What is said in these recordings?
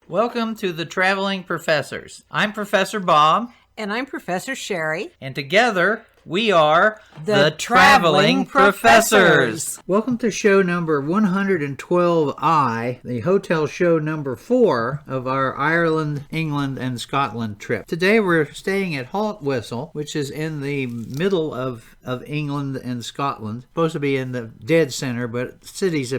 Welcome to the Traveling Professors. I'm Professor Bob. And I'm Professor Sherry. And together, we are the Traveling Professors. Welcome to show number 112I, the hotel show number 4 of our Ireland, England, and Scotland trip. Today we're staying at Haltwhistle, which is in the middle of England and Scotland. Supposed to be in the dead center, but cities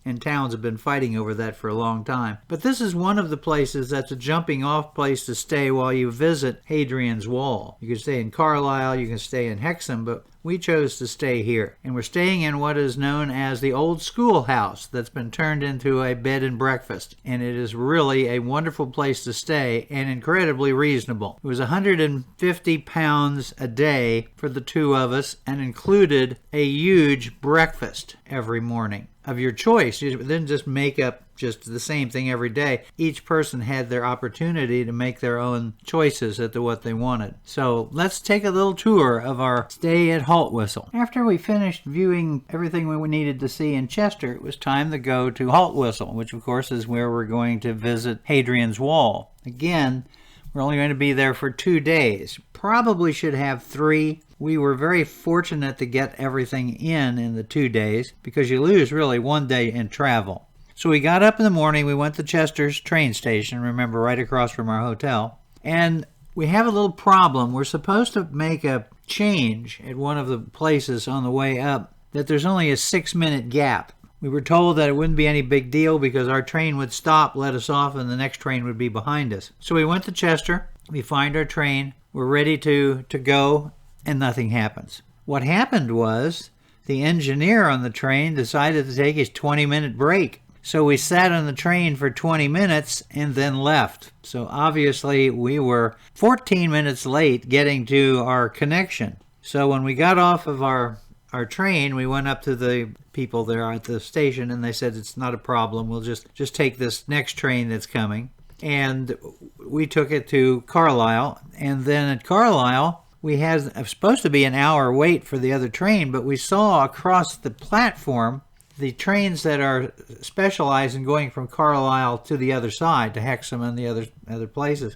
and towns have been fighting over that for a long time. But this is one of the places that's a jumping off place to stay while you visit Hadrian's Wall. You can stay in Carlisle, you can stay in Hexham, but we chose to stay here. And we're staying in what is known as the old schoolhouse that's been turned into a bed and breakfast. And it is really a wonderful place to stay and incredibly reasonable. It was £150 a day for the two of us and included a huge breakfast every morning of your choice. You didn't just make up just the same thing every day. Each person had their opportunity to make their own choices as to what they wanted. So let's take a little tour of our stay at Haltwhistle. After we finished viewing everything we needed to see in Chester, it was time to go to Haltwhistle, which of course is where we're going to visit Hadrian's Wall. Again, we're only going to be there for 2 days. Probably should have 3. We were very fortunate to get everything in the 2 days because you lose really 1 day in travel. So we got up in the morning, we went to Chester's train station, remember, right across from our hotel, and we have a little problem. We're supposed to make a change at one of the places on the way up that there's only a 6-minute gap. We were told that it wouldn't be any big deal because our train would stop, let us off, and the next train would be behind us. So we went to Chester, we find our train, we're ready to go, and nothing happens. What happened was the engineer on the train decided to take his 20-minute break. So we sat on the train for 20 minutes and then left. So obviously we were 14 minutes late getting to our connection. So when we got off of our train, we went up to the people there at the station and they said, it's not a problem. We'll just take this next train that's coming. And we took it to Carlisle. And then at Carlisle, we had supposed to be an hour wait for the other train, but we saw across the platform the trains that are specialized in going from Carlisle to the other side, to Hexham and the other places.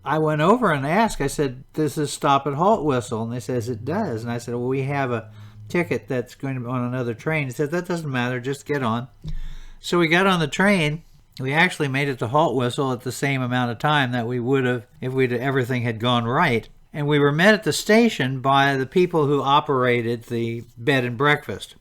I went over and asked, I said, does this stop at Haltwhistle? And they says, it does. And I said, well, we have a ticket that's going to be on another train. He said, that doesn't matter, just get on. So we got on the train. We actually made it to Haltwhistle at the same amount of time that we would have if everything had gone right. And we were met at the station by the people who operated the bed and breakfast.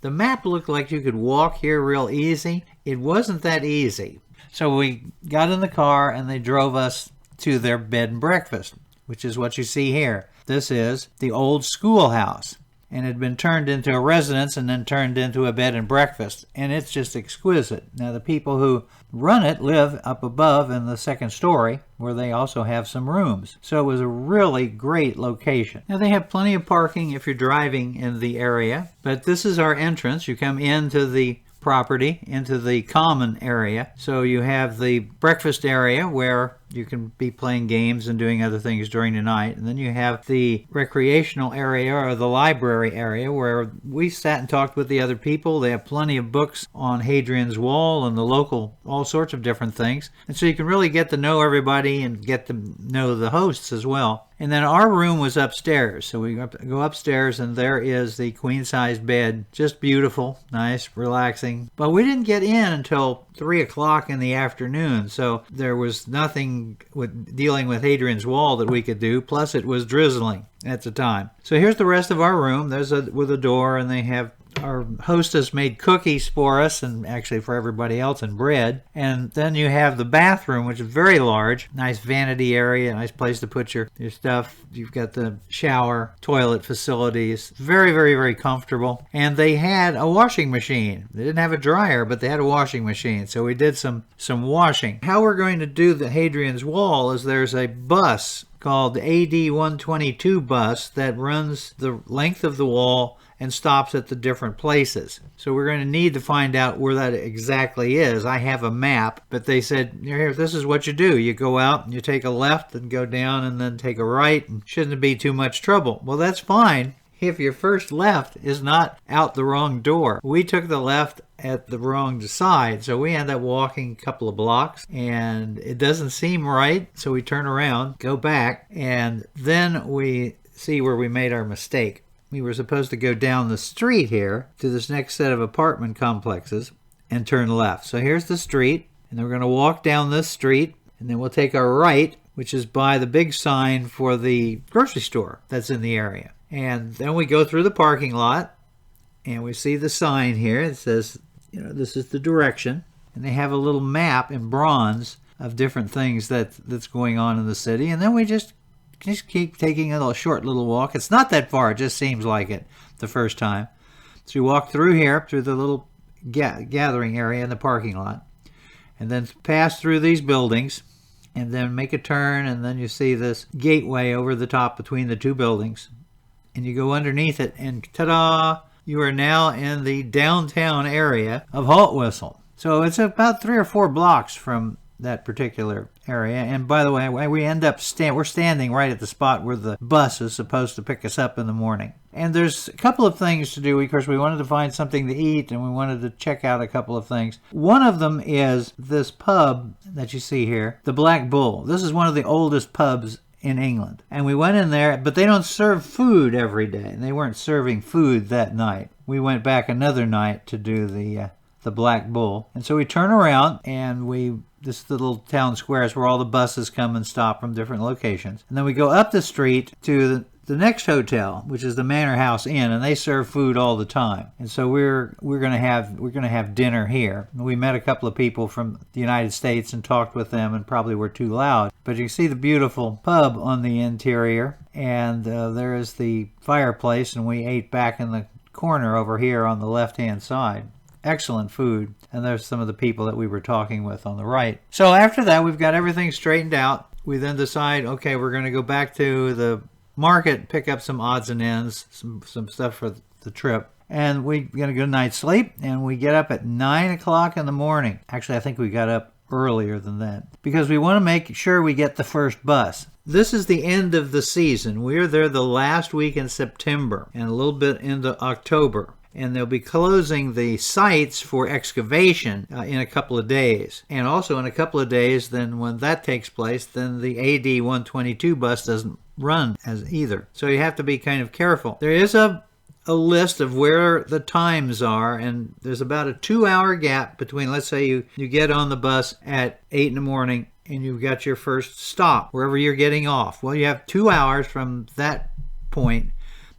The map looked like you could walk here real easy. It wasn't that easy. So we got in the car and they drove us to their bed and breakfast, which is what you see here. This is the old schoolhouse. And it had been turned into a residence and then turned into a bed and breakfast. And it's just exquisite. Now, the people who run it live up above in the second story, where they also have some rooms. So it was a really great location. Now, they have plenty of parking if you're driving in the area. But this is our entrance. You come into the property, into the common area. So you have the breakfast area where you can be playing games and doing other things during the night. And then you have the recreational area or the library area where we sat and talked with the other people. They have plenty of books on Hadrian's Wall and the local, all sorts of different things. And so you can really get to know everybody and get to know the hosts as well. And then our room was upstairs. So we go upstairs and there is the queen-size bed. Just beautiful, nice, relaxing. But we didn't get in until 3 o'clock in the afternoon. So there was nothing with dealing with Hadrian's Wall that we could do. Plus it was drizzling at the time. So here's the rest of our room. There's with a door, and they have our hostess made cookies for us and actually for everybody else, and bread. And then you have the bathroom, which is very large, nice vanity area, nice place to put your stuff. You've got the shower, toilet facilities, very, very, very comfortable. And they had a washing machine. They didn't have a dryer, but they had a washing machine. So we did some washing. How we're going to do the Hadrian's Wall is there's a bus called the AD 122 bus that runs the length of the wall and stops at the different places. So we're going to need to find out where that exactly is. I have a map, but they said, here, this is what you do. You go out and you take a left and go down and then take a right, and shouldn't be too much trouble. Well, that's fine if your first left is not out the wrong door. We took the left at the wrong side, so we end up walking a couple of blocks, and it doesn't seem right, so we turn around, go back, and then we see where we made our mistake. We were supposed to go down the street here to this next set of apartment complexes and turn left. So here's the street, and then we're going to walk down this street, and then we'll take our right, which is by the big sign for the grocery store that's in the area. And then we go through the parking lot, and we see the sign here. It says, this is the direction. And they have a little map in bronze of different things that's going on in the city. And then we just keep taking a short little walk. It's not that far. It just seems like it the first time. So we walk through here, through the little gathering area in the parking lot, and then pass through these buildings, and then make a turn, and then you see this gateway over the top between the two buildings. And you go underneath it, and ta-da! You are now in the downtown area of Haltwhistle. So it's about 3 or 4 blocks from that particular area. And by the way, we end up we're standing right at the spot where the bus is supposed to pick us up in the morning. And there's a couple of things to do because we wanted to find something to eat, and we wanted to check out a couple of things. One of them is this pub that you see here, the Black Bull. This is one of the oldest pubs in England. And we went in there, but they don't serve food every day. And they weren't serving food that night. We went back another night to do the Black Bull. And so we turn around, and this is the little town squares where all the buses come and stop from different locations. And then we go up the street to the next hotel, which is the Manor House Inn, and they serve food all the time. And so we're going to have dinner here. We met a couple of people from the United States and talked with them, and probably were too loud. But you can see the beautiful pub on the interior, and there is the fireplace, and we ate back in the corner over here on the left-hand side. Excellent food. And there's some of the people that we were talking with on the right. So after that, we've got everything straightened out. We then decide, okay, we're going to go back to the market, pick up some odds and ends, some stuff for the trip. And we get a good night's sleep, and we get up at 9 o'clock in the morning. Actually, I think we got up earlier than that because we want to make sure we get the first bus. This is the end of the season. We're there the last week in September and a little bit into October. And they'll be closing the sites for excavation in a couple of days. And also in a couple of days, then when that takes place, then the AD 122 bus doesn't run as either. So you have to be kind of careful. There is a list of where the times are, and there's about a 2-hour gap between, let's say you get on the bus at 8 in the morning and you've got your first stop, wherever you're getting off. Well, you have 2 hours from that point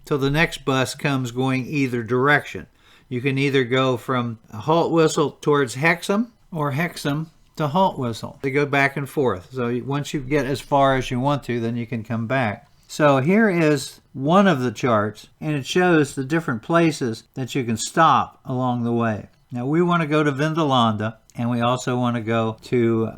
till the next bus comes going either direction. You can either go from Haltwhistle towards Hexham or Hexham to Haltwhistle. They go back and forth. So once you get as far as you want to, then you can come back. So here is one of the charts, and it shows the different places that you can stop along the way. Now we want to go to Vindolandia, and we also want to go to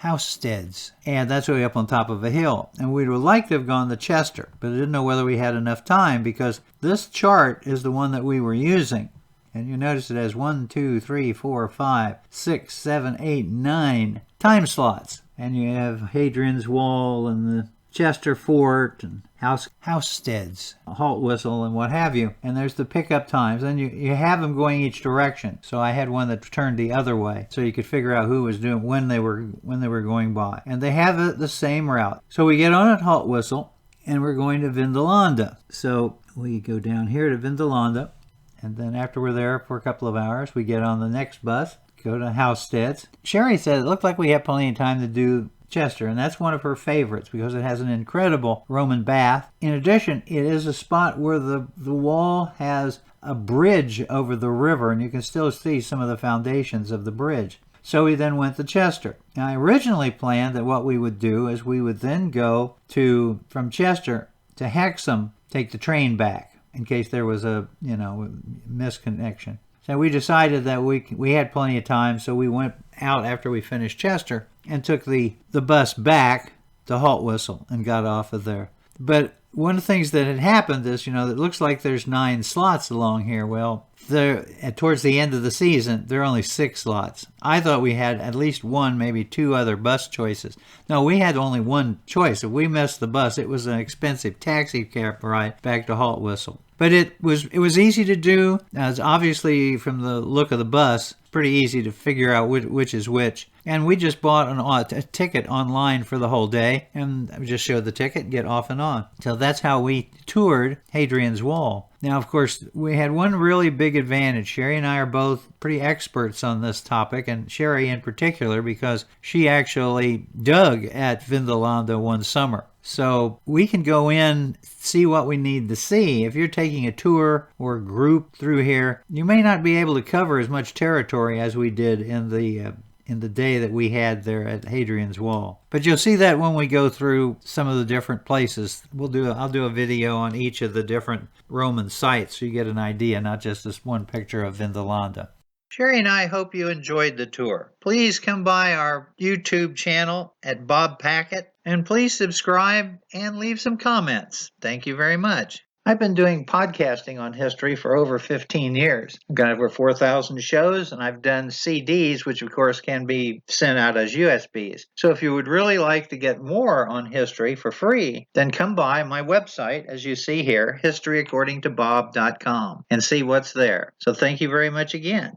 Housesteads, and that's way up on top of a hill. And we would like to have gone to Chester, but I didn't know whether we had enough time because this chart is the one that we were using. And you notice it has 1, 2, 3, 4, 5, 6, 7, 8, 9 time slots. And you have Hadrian's Wall and the Chester Fort and Housesteads, Haltwhistle, and what have you. And there's the pickup times, and you have them going each direction. So I had one that turned the other way, so you could figure out who was doing when they were going by. And they have the same route. So we get on at Haltwhistle, and we're going to Vindolandia. So we go down here to Vindolandia, and then after we're there for a couple of hours, we get on the next bus, go to Housesteads. Sherry said it looked like we had plenty of time to do Chester, and that's one of her favorites because it has an incredible Roman bath. In addition, it is a spot where the wall has a bridge over the river, and you can still see some of the foundations of the bridge. So we then went to Chester. Now, I originally planned that what we would do is we would then go from Chester to Hexham, take the train back in case there was a misconnection. So we decided that we had plenty of time, so we went out after we finished Chester and took the bus back to Haltwhistle and got off of there. But one of the things that had happened is, it looks like there's 9 slots along here. Well, towards the end of the season, there are only 6 slots. I thought we had at least 1, maybe 2 other bus choices. No, we had only 1 choice. If we missed the bus, it was an expensive taxi cab ride back to Haltwhistle. But it was easy to do. As obviously from the look of the bus, pretty easy to figure out which is which. And we just bought a ticket online for the whole day, and we just showed the ticket and get off and on. So that's how we toured Hadrian's Wall. Now, of course, we had one really big advantage. Sherry and I are both pretty experts on this topic, and Sherry in particular, because she actually dug at Vindolandia one summer. So we can go in, see what we need to see. If you're taking a tour or a group through here, you may not be able to cover as much territory as we did in the day that we had there at Hadrian's Wall. But you'll see that when we go through some of the different places. I'll do a video on each of the different Roman sites so you get an idea, not just this one picture of Vindolandia. Sherry and I hope you enjoyed the tour. Please come by our YouTube channel at Bob Packett, and please subscribe and leave some comments. Thank you very much. I've been doing podcasting on history for over 15 years. I've got over 4,000 shows, and I've done CDs, which of course can be sent out as USBs. So if you would really like to get more on history for free, then come by my website, as you see here, historyaccordingtobob.com, and see what's there. So thank you very much again.